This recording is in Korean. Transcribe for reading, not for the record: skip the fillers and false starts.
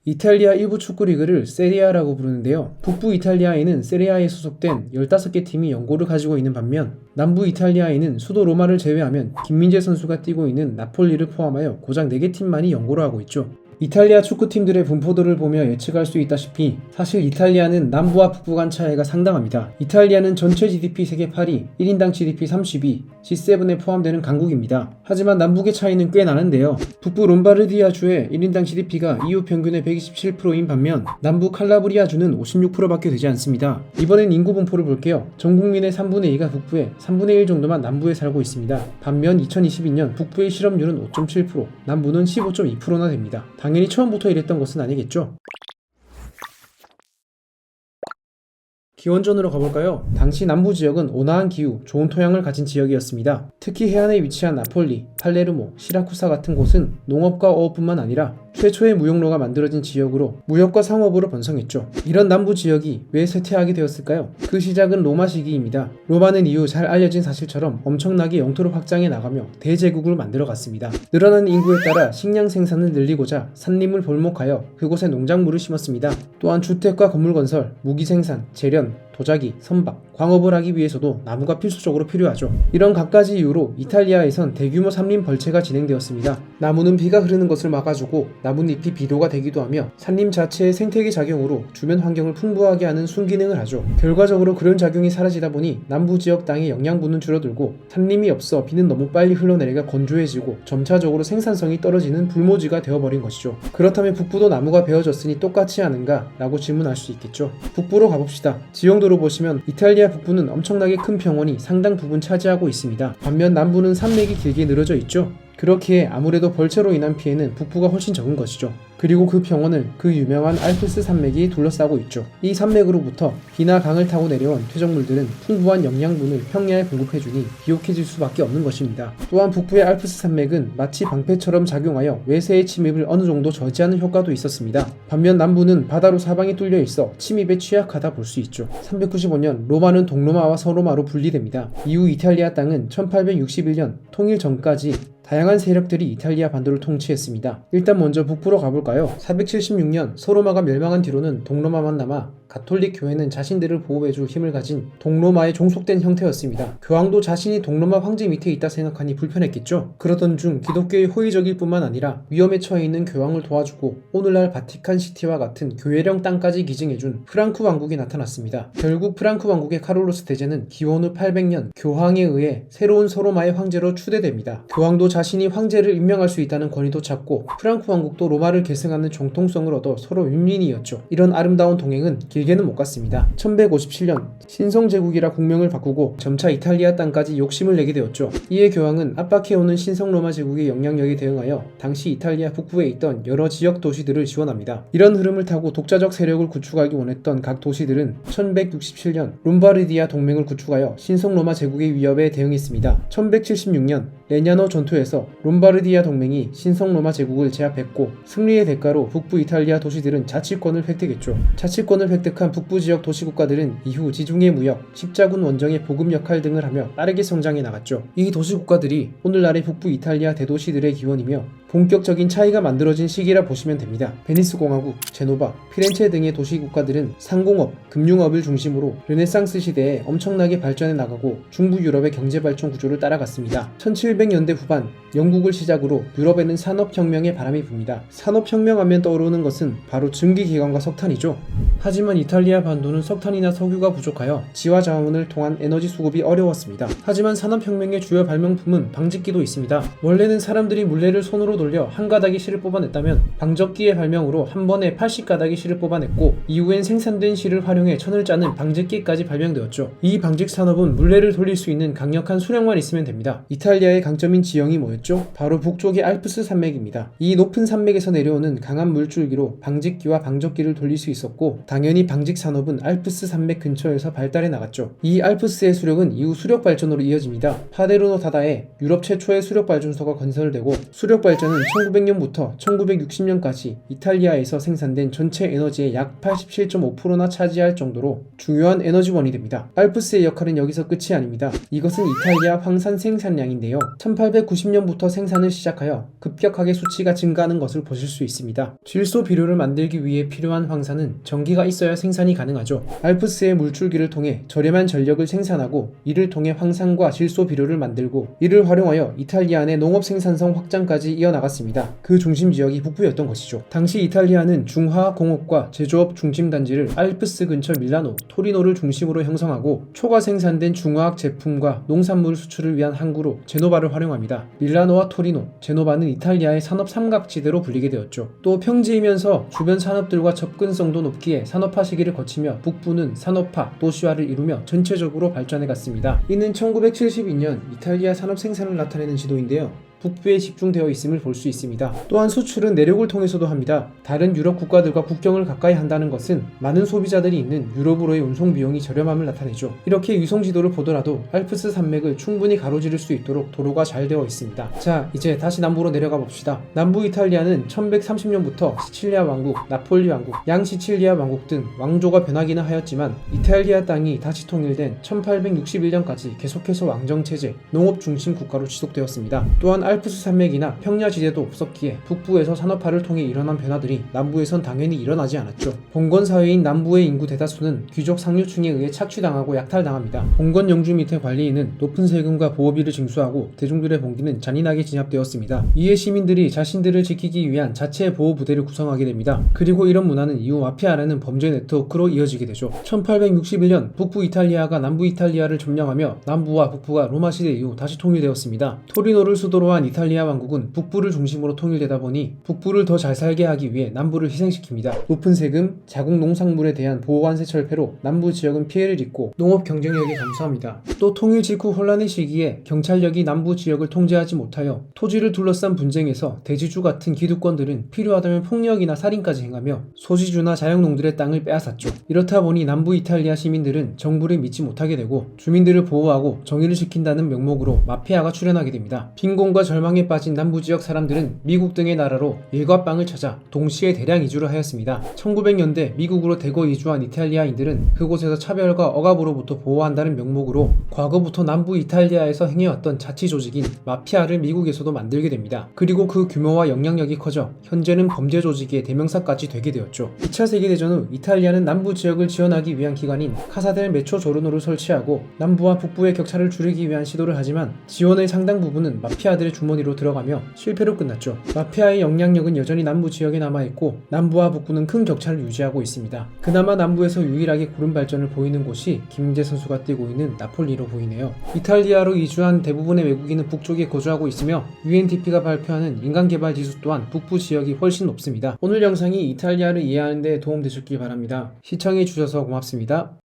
이탈리아 일부 축구 리그를 세리아라고 부르는데요. 북부 이탈리아에는 세리아에 소속된 15개 팀이 연고를 가지고 있는 반면 남부 이탈리아에는 수도 로마를 제외하면 김민재 선수가 뛰고 있는 나폴리를 포함하여 고작 4개 팀만이 연고를 하고 있죠. 이탈리아 축구팀들의 분포도를 보며 예측할 수 있다시피 사실 이탈리아는 남부와 북부 간 차이가 상당합니다. 이탈리아는 전체 GDP 세계 8위, 1인당 GDP 32, G7에 포함되는 강국입니다. 하지만 남북의 차이는 꽤 나는데요. 북부 롬바르디아주의 1인당 GDP가 EU 평균의 127%인 반면 남부 칼라브리아주는 56%밖에 되지 않습니다. 이번엔 인구 분포를 볼게요. 전 국민의 3분의 2가 북부에, 3분의 1 정도만 남부에 살고 있습니다. 반면 2022년 북부의 실업률은 5.7%, 남부는 15.2%나 됩니다. 당연히 처음부터 이랬던 것은 아니겠죠. 기원전으로 가볼까요? 당시 남부 지역은 온화한 기후, 좋은 토양을 가진 지역이었습니다. 특히 해안에 위치한 나폴리, 팔레르모, 시라쿠사 같은 곳은 농업과 어업뿐만 아니라 최초의 무역로가 만들어진 지역으로 무역과 상업으로 번성했죠. 이런 남부 지역이 왜 쇠퇴하게 되었을까요? 그 시작은 로마 시기입니다. 로마는 이후 잘 알려진 사실처럼 엄청나게 영토를 확장해 나가며 대제국을 만들어갔습니다. 늘어난 인구에 따라 식량 생산을 늘리고자 산림을 볼목하여 그곳에 농작물을 심었습니다. 또한 주택과 건물 건설, 무기 생산, 재련, 도자기, 선박, 광업을 하기 위해서도 나무가 필수적으로 필요하죠. 이런 갖가지 이유로 이탈리아에선 대규모 산림 벌채가 진행되었습니다. 나무는 비가 흐르는 것을 막아주고 나뭇잎이 비료가 되기도 하며 산림 자체의 생태계 작용으로 주변 환경을 풍부하게 하는 순기능을 하죠. 결과적으로 그런 작용이 사라지다 보니 남부 지역 땅의 영양분은 줄어들고 산림이 없어 비는 너무 빨리 흘러내려가 건조해지고 점차적으로 생산성이 떨어지는 불모지가 되어버린 것이죠. 그렇다면 북부도 나무가 베어졌으니 똑같이 하는가? 라고 질문할 수 있겠죠. 북부로 가봅시다. 지형도로 보시면 이탈리아 북부는 엄청나게 큰 평원이 상당 부분 차지하고 있습니다. 반면 남부는 산맥이 길게 늘어져 있죠. 그렇기에 아무래도 벌채로 인한 피해는 북부가 훨씬 적은 것이죠. 그리고 그 평원을 그 유명한 알프스 산맥이 둘러싸고 있죠. 이 산맥으로부터 비나 강을 타고 내려온 퇴적물들은 풍부한 영양분을 평야에 공급해주니 비옥해질 수밖에 없는 것입니다. 또한 북부의 알프스 산맥은 마치 방패처럼 작용하여 외세의 침입을 어느 정도 저지하는 효과도 있었습니다. 반면 남부는 바다로 사방이 뚫려 있어 침입에 취약하다 볼 수 있죠. 395년 로마는 동로마와 서로마로 분리됩니다. 이후 이탈리아 땅은 1861년 통일 전까지 다양한 세력들이 이탈리아 반도를 통치했습니다. 일단 먼저 북부로 가볼까요? 476년 서로마가 멸망한 뒤로는 동로마만 남아 가톨릭 교회는 자신들을 보호해줄 힘을 가진 동로마에 종속된 형태였습니다. 교황도 자신이 동로마 황제 밑에 있다 생각하니 불편했겠죠. 그러던 중 기독교의 호의적일 뿐만 아니라 위험에 처해 있는 교황을 도와주고 오늘날 바티칸 시티와 같은 교회령 땅까지 기증해준 프랑크 왕국이 나타났습니다. 결국 프랑크 왕국의 카롤로스 대제는 기원 후 800년 교황에 의해 새로운 서로마의 황제로 추대됩니다. 교황도 자신이 황제를 임명할 수 있다는 권위도 찾고 프랑크 왕국도 로마를 계승하는 정통성을 얻어 서로 윈윈이었죠. 이런 아름다운 동행은 길게는 못 갔습니다. 1157년 신성제국이라 국명을 바꾸고 점차 이탈리아 땅까지 욕심을 내게 되었죠. 이에 교황은 압박해오는 신성로마 제국의 영향력에 대응하여 당시 이탈리아 북부에 있던 여러 지역 도시들을 지원합니다. 이런 흐름을 타고 독자적 세력을 구축하기 원했던 각 도시들은 1167년 롬바르디아 동맹을 구축하여 신성로마 제국의 위협에 대응했습니다. 1176년 레냐노 전투에서 롬바르디아 동맹이 신성로마 제국을 제압했고 승리의 대가로 북부 이탈리아 도시들은 자치권을 획득했죠. 자치권을 획득한 북부 지역 도시국가들은 이후 지중해 무역, 십자군 원정의 보급 역할 등을 하며 빠르게 성장해 나갔죠. 이 도시국가들이 오늘날의 북부 이탈리아 대도시들의 기원이며 본격적인 차이가 만들어진 시기라 보시면 됩니다. 베니스 공화국, 제노바, 피렌체 등의 도시국가들은 상공업, 금융업을 중심으로 르네상스 시대에 엄청나게 발전해 나가고 중부 유럽의 경제발전 구조를 따라갔습니다. 1700년대 후반 영국을 시작으로 유럽에는 산업혁명의 바람이 붑니다. 산업혁명하면 떠오르는 것은 바로 증기기관과 석탄이죠. 하지만 이탈리아 반도는 석탄이나 석유가 부족하여 지화 자원을 통한 에너지 수급이 어려웠습니다. 하지만 산업혁명의 주요 발명품은 방직기도 있습니다. 원래는 사람들이 물레를 손으로 돌려 한 가닥의 실을 뽑아냈다면 방적기의 발명으로 한 번에 80가닥의 실을 뽑아냈고 이후엔 생산된 실을 활용해 천을 짜는 방직기까지 발명되었죠. 이 방직 산업은 물레를 돌릴 수 있는 강력한 수령만 있으면 됩니다. 이탈리아의 강점인 지형이 뭐였죠? 바로 북쪽의 알프스 산맥입니다. 이 높은 산맥에서 내려오는 강한 물줄기로 방직기와 방적기를 돌릴 수 있었고 당연히 방직 산업은 알프스 산맥 근처에서 발달해 나갔죠. 이 알프스의 수력은 이후 수력 발전으로 이어집니다. 파데르노 다다에 유럽 최초의 수력 발전소가 건설되고 수력 발전은 1900년부터 1960년까지 이탈리아에서 생산된 전체 에너지의 약 87.5%나 차지할 정도로 중요한 에너지원이 됩니다. 알프스의 역할은 여기서 끝이 아닙니다. 이것은 이탈리아 황산 생산량인데요. 1890년부터 생산을 시작하여 급격하게 수치가 증가하는 것을 보실 수 있습니다. 질소 비료를 만들기 위해 필요한 황산은 전기가 있어야 생산이 가능하죠. 알프스의 물줄기를 통해 저렴한 전력을 생산하고 이를 통해 황산과 질소 비료를 만들고 이를 활용하여 이탈리아 내 농업 생산성 확장까지 이어나갔습니다. 그 중심 지역이 북부였던 것이죠. 당시 이탈리아는 중화학 공업과 제조업 중심 단지를 알프스 근처 밀라노, 토리노를 중심으로 형성하고 초과 생산된 중화학 제품과 농산물 수출을 위한 항구로 제노바를 활용합니다. 밀라노와 토리노, 제노바는 이탈리아의 산업 삼각지대로 불리게 되었죠. 또 평지이면서 주변 산업들과 접근성도 높기에 산업화 시기를 거치며 북부는 산업화, 도시화를 이루며 전체적으로 발전해갔습니다. 이는 1972년 이탈리아 산업 생산을 나타내는 지도인데요. 북부에 집중되어 있음을 볼 수 있습니다. 또한 수출은 내륙을 통해서도 합니다. 다른 유럽 국가들과 국경을 가까이 한다는 것은 많은 소비자들이 있는 유럽으로의 운송 비용이 저렴함을 나타내죠. 이렇게 위성 지도를 보더라도 알프스 산맥을 충분히 가로지를 수 있도록 도로가 잘 되어 있습니다. 자, 이제 다시 남부로 내려가 봅시다. 남부 이탈리아는 1130년부터 시칠리아 왕국, 나폴리 왕국, 양시칠리아 왕국 등 왕조가 변하기는 하였지만 이탈리아 땅이 다시 통일된 1861년까지 계속해서 왕정체제, 농업 중심 국가로 지속되었습니다. 또한 알프스 산맥이나 평야지대도 없었기에 북부에서 산업화를 통해 일어난 변화들이 남부에선 당연히 일어나지 않았죠. 봉건사회인 남부의 인구 대다수는 귀족 상류층에 의해 착취당하고 약탈당합니다. 봉건 영주 밑에 관리인은 높은 세금과 보호비를 징수하고 대중들의 봉기는 잔인하게 진압되었습니다. 이에 시민들이 자신들을 지키기 위한 자체 보호 부대를 구성하게 됩니다. 그리고 이런 문화는 이후 마피아라는 범죄 네트워크로 이어지게 되죠. 1861년 북부 이탈리아가 남부 이탈리아를 점령하며 남부와 북부가 로마 시대 이후 다시 통일되었습니다. 토리노를 수도로 한 이탈리아 왕국은 북부를 중심으로 통일되다 보니 북부를 더 잘 살게 하기 위해 남부를 희생시킵니다. 높은 세금, 자국 농산물에 대한 보호관세 철폐로 남부 지역은 피해를 입고 농업 경쟁력이 감소합니다. 또 통일 직후 혼란의 시기에 경찰력이 남부 지역을 통제하지 못하여 토지를 둘러싼 분쟁에서 대지주 같은 기득권들은 필요하다면 폭력이나 살인까지 행하며 소지주나 자영농들의 땅을 빼앗았죠. 이렇다 보니 남부 이탈리아 시민들은 정부를 믿지 못하게 되고 주민들을 보호하고 정의를 지킨다는 명목으로 마피아가 출현하게 됩니다. 빈곤과 절망에 빠진 남부 지역 사람들은 미국 등의 나라로 일과 빵을 찾아 동시에 대량 이주를 하였습니다. 1900년대 미국으로 대거 이주한 이탈리아인들은 그곳에서 차별과 억압으로부터 보호한다는 명목으로 과거부터 남부 이탈리아에서 행해왔던 자치 조직인 마피아를 미국에서도 만들게 됩니다. 그리고 그 규모와 영향력이 커져 현재는 범죄 조직의 대명사까지 되게 되었죠. 2차 세계대전 후 이탈리아는 남부 지역을 지원하기 위한 기관인 카사델 메초조르노를 설치하고 남부와 북부의 격차를 줄이기 위한 시도를 하지만 지원의 상당 부분은 마피아들의 주머니로 들어가며 실패로 끝났죠. 마피아의 영향력은 여전히 남부 지역에 남아있고 남부와 북부는 큰 격차를 유지하고 있습니다. 그나마 남부에서 유일하게 구름 발전을 보이는 곳이 김민재 선수가 뛰고 있는 나폴리로 보이네요. 이탈리아로 이주한 대부분의 외국인은 북쪽에 거주하고 있으며 UNDP가 발표하는 인간개발 지수 또한 북부 지역이 훨씬 높습니다. 오늘 영상이 이탈리아를 이해하는 데 도움되셨길 바랍니다. 시청해주셔서 고맙습니다.